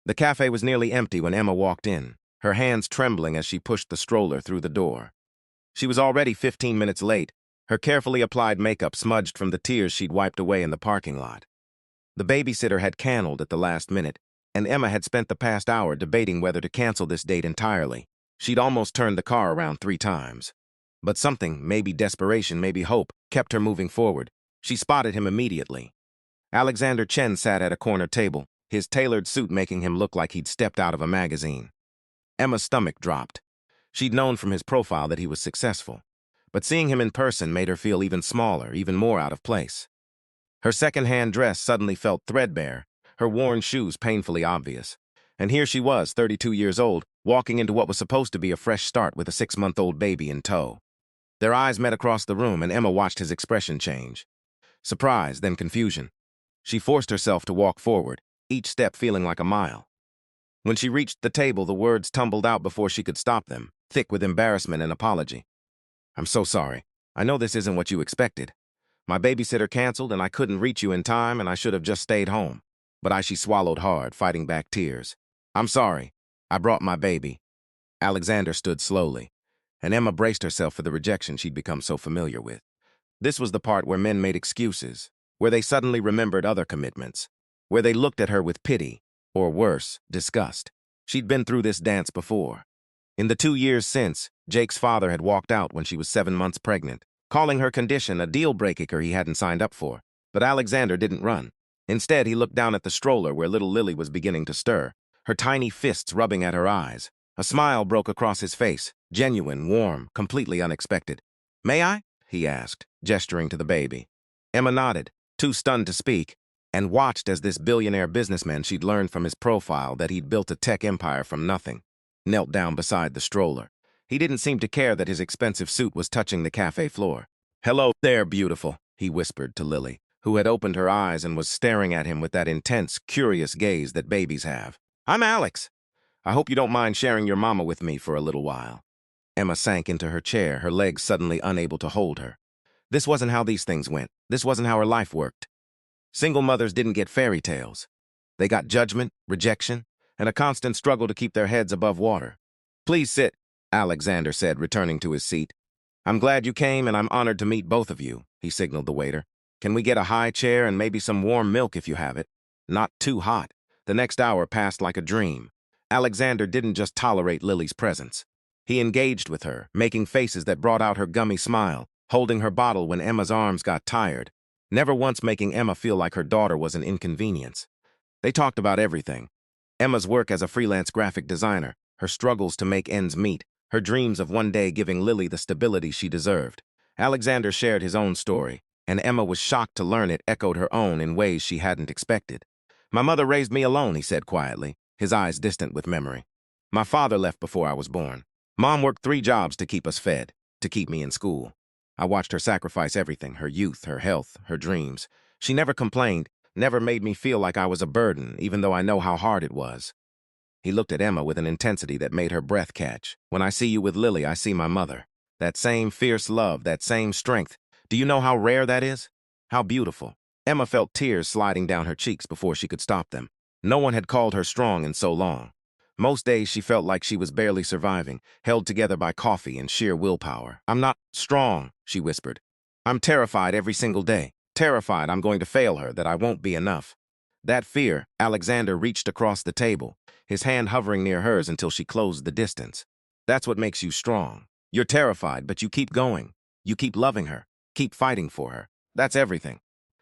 The cafe was nearly empty when Emma walked in, her hands trembling as she pushed the stroller through the door. She was already 15 minutes late, her carefully applied makeup smudged from the tears she'd wiped away in the parking lot. The babysitter had canceled at the last minute, and Emma had spent the past hour debating whether to cancel this date entirely. She'd almost turned the car around 3 times. But something, maybe desperation, maybe hope, kept her moving forward. She spotted him immediately. Alexander Chen sat at a corner table, his tailored suit making him look like he'd stepped out of a magazine. Emma's stomach dropped. She'd known from his profile that he was successful, but seeing him in person made her feel even smaller, even more out of place. Her second-hand dress suddenly felt threadbare, her worn shoes painfully obvious. And here she was, 32 years old, walking into what was supposed to be a fresh start with a 6-month-old baby in tow. Their eyes met across the room, and Emma watched his expression change. Surprise, then confusion. She forced herself to walk forward, each step feeling like a mile. When she reached the table, the words tumbled out before she could stop them, thick with embarrassment and apology. "I'm so sorry. I know this isn't what you expected. My babysitter canceled, and I couldn't reach you in time, and I should have just stayed home." But she swallowed hard, fighting back tears. "I'm sorry. I brought my baby." Alexander stood slowly, and Emma braced herself for the rejection she'd become so familiar with. This was the part where men made excuses, where they suddenly remembered other commitments, where they looked at her with pity, or worse, disgust. She'd been through this dance before. In the 2 years since, Jake's father had walked out when she was 7 months pregnant, calling her condition a deal-breaker he hadn't signed up for. But Alexander didn't run. Instead, he looked down at the stroller where little Lily was beginning to stir, her tiny fists rubbing at her eyes. A smile broke across his face, genuine, warm, completely unexpected. "May I?" he asked, gesturing to the baby. Emma nodded, too stunned to speak, and watched as this billionaire businessman she'd learned from his profile that he'd built a tech empire from nothing, knelt down beside the stroller. He didn't seem to care that his expensive suit was touching the cafe floor. "Hello there, beautiful," he whispered to Lily, who had opened her eyes and was staring at him with that intense, curious gaze that babies have. "I'm Alex. I hope you don't mind sharing your mama with me for a little while." Emma sank into her chair, her legs suddenly unable to hold her. This wasn't how these things went. This wasn't how her life worked. Single mothers didn't get fairy tales. They got judgment, rejection, and a constant struggle to keep their heads above water. "Please sit," Alexander said, returning to his seat. "I'm glad you came, and I'm honored to meet both of you," he signaled the waiter. "Can we get a high chair and maybe some warm milk if you have it? Not too hot." The next hour passed like a dream. Alexander didn't just tolerate Lily's presence. He engaged with her, making faces that brought out her gummy smile, holding her bottle when Emma's arms got tired, never once making Emma feel like her daughter was an inconvenience. They talked about everything. Emma's work as a freelance graphic designer, her struggles to make ends meet, her dreams of one day giving Lily the stability she deserved. Alexander shared his own story, and Emma was shocked to learn it echoed her own in ways she hadn't expected. "My mother raised me alone," he said quietly, his eyes distant with memory. "My father left before I was born. Mom worked 3 jobs to keep us fed, to keep me in school. I watched her sacrifice everything, her youth, her health, her dreams. She never complained, never made me feel like I was a burden, even though I know how hard it was." He looked at Emma with an intensity that made her breath catch. "When I see you with Lily, I see my mother. That same fierce love, that same strength. Do you know how rare that is? How beautiful." Emma felt tears sliding down her cheeks before she could stop them. No one had called her strong in so long. Most days she felt like she was barely surviving, held together by coffee and sheer willpower. "I'm not strong," she whispered. "I'm terrified every single day. Terrified I'm going to fail her, that I won't be enough." That fear, Alexander reached across the table, his hand hovering near hers until she closed the distance. "That's what makes you strong. You're terrified, but you keep going. You keep loving her, keep fighting for her. That's everything."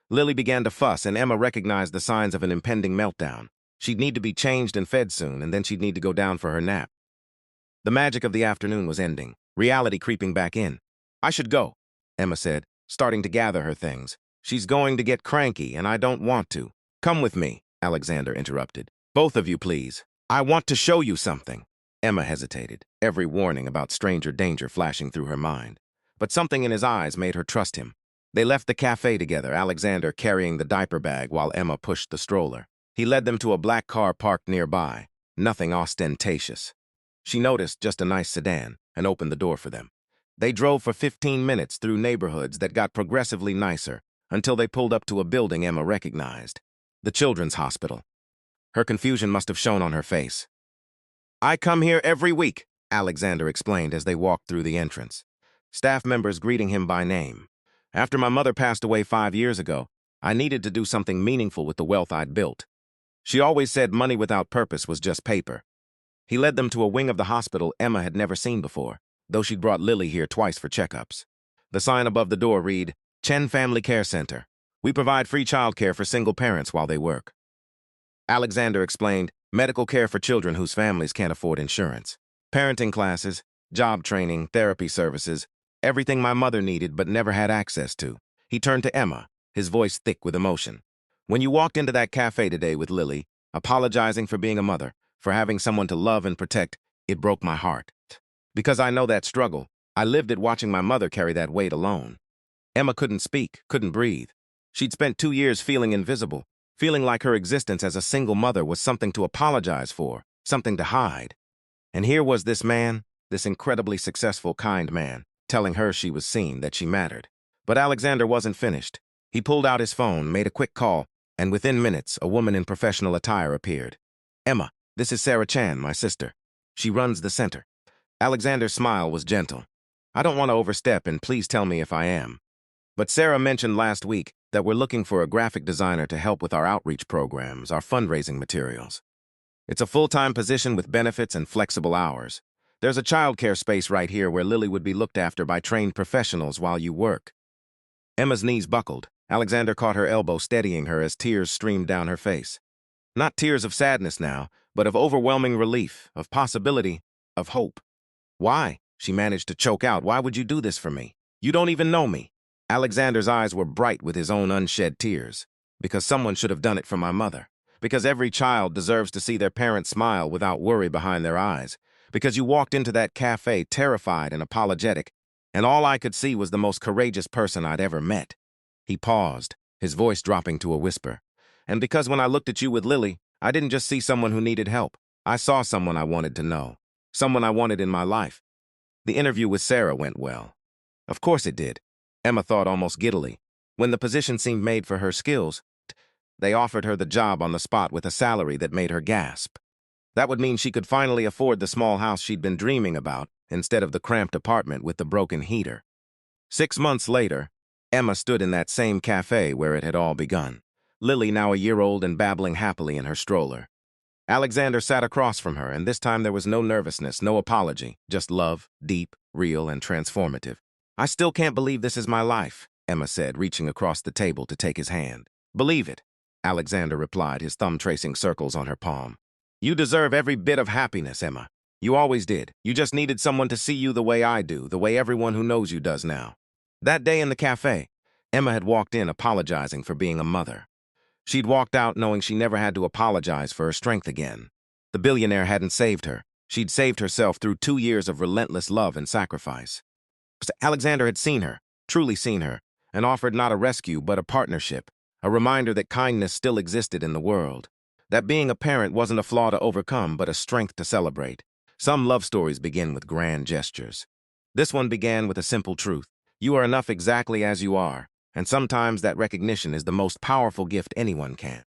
Lily began to fuss, and Emma recognized the signs of an impending meltdown. She'd need to be changed and fed soon, and then she'd need to go down for her nap. The magic of the afternoon was ending, reality creeping back in. "I should go," Emma said, starting to gather her things. "She's going to get cranky, and I don't want to." "Come with me," Alexander interrupted. "Both of you, please. I want to show you something." Emma hesitated, every warning about stranger danger flashing through her mind. But something in his eyes made her trust him. They left the cafe together, Alexander carrying the diaper bag while Emma pushed the stroller. He led them to a black car parked nearby, nothing ostentatious. She noticed just a nice sedan and opened the door for them. They drove for 15 minutes through neighborhoods that got progressively nicer until they pulled up to a building Emma recognized. The Children's Hospital. Her confusion must have shown on her face. "I come here every week," Alexander explained as they walked through the entrance. Staff members greeting him by name. "After my mother passed away 5 years ago, I needed to do something meaningful with the wealth I'd built. She always said money without purpose was just paper." He led them to a wing of the hospital Emma had never seen before, though she'd brought Lily here twice for checkups. The sign above the door read, "Chen Family Care Center. We provide free childcare for single parents while they work." Alexander explained, medical care for children whose families can't afford insurance. Parenting classes, job training, therapy services, everything my mother needed but never had access to. He turned to Emma, his voice thick with emotion. "When you walked into that cafe today with Lily, apologizing for being a mother, for having someone to love and protect, it broke my heart. Because I know that struggle. I lived it watching my mother carry that weight alone." Emma couldn't speak, couldn't breathe. She'd spent 2 years feeling invisible, feeling like her existence as a single mother was something to apologize for, something to hide. And here was this man, this incredibly successful, kind man, telling her she was seen, that she mattered. But Alexander wasn't finished. He pulled out his phone, made a quick call, and within minutes, a woman in professional attire appeared. "Emma, this is Sarah Chan, my sister. She runs the center." Alexander's smile was gentle. "I don't want to overstep, and please tell me if I am. But Sarah mentioned last week that we're looking for a graphic designer to help with our outreach programs, our fundraising materials. It's a full-time position with benefits and flexible hours. There's a childcare space right here where Lily would be looked after by trained professionals while you work." Emma's knees buckled. Alexander caught her elbow, steadying her as tears streamed down her face. Not tears of sadness now, but of overwhelming relief, of possibility, of hope. "Why?" she managed to choke out. "Why would you do this for me? You don't even know me." Alexander's eyes were bright with his own unshed tears. "Because someone should have done it for my mother. Because every child deserves to see their parents smile without worry behind their eyes. Because you walked into that cafe terrified and apologetic, and all I could see was the most courageous person I'd ever met." He paused, his voice dropping to a whisper. "And because when I looked at you with Lily, I didn't just see someone who needed help. I saw someone I wanted to know. Someone I wanted in my life." The interview with Sarah went well. Of course it did. Emma thought almost giddily. When the position seemed made for her skills, they offered her the job on the spot with a salary that made her gasp. That would mean she could finally afford the small house she'd been dreaming about instead of the cramped apartment with the broken heater. 6 months later, Emma stood in that same cafe where it had all begun. Lily, now a year old and babbling happily in her stroller. Alexander sat across from her, and this time there was no nervousness, no apology, just love, deep, real, and transformative. "I still can't believe this is my life," Emma said, reaching across the table to take his hand. "Believe it," Alexander replied, his thumb tracing circles on her palm. "You deserve every bit of happiness, Emma. You always did. You just needed someone to see you the way I do, the way everyone who knows you does now." That day in the cafe, Emma had walked in apologizing for being a mother. She'd walked out knowing she never had to apologize for her strength again. The billionaire hadn't saved her. She'd saved herself through 2 years of relentless love and sacrifice. Alexander had seen her, truly seen her, and offered not a rescue but a partnership, a reminder that kindness still existed in the world, that being a parent wasn't a flaw to overcome but a strength to celebrate. Some love stories begin with grand gestures. This one began with a simple truth. You are enough exactly as you are, and sometimes that recognition is the most powerful gift anyone can.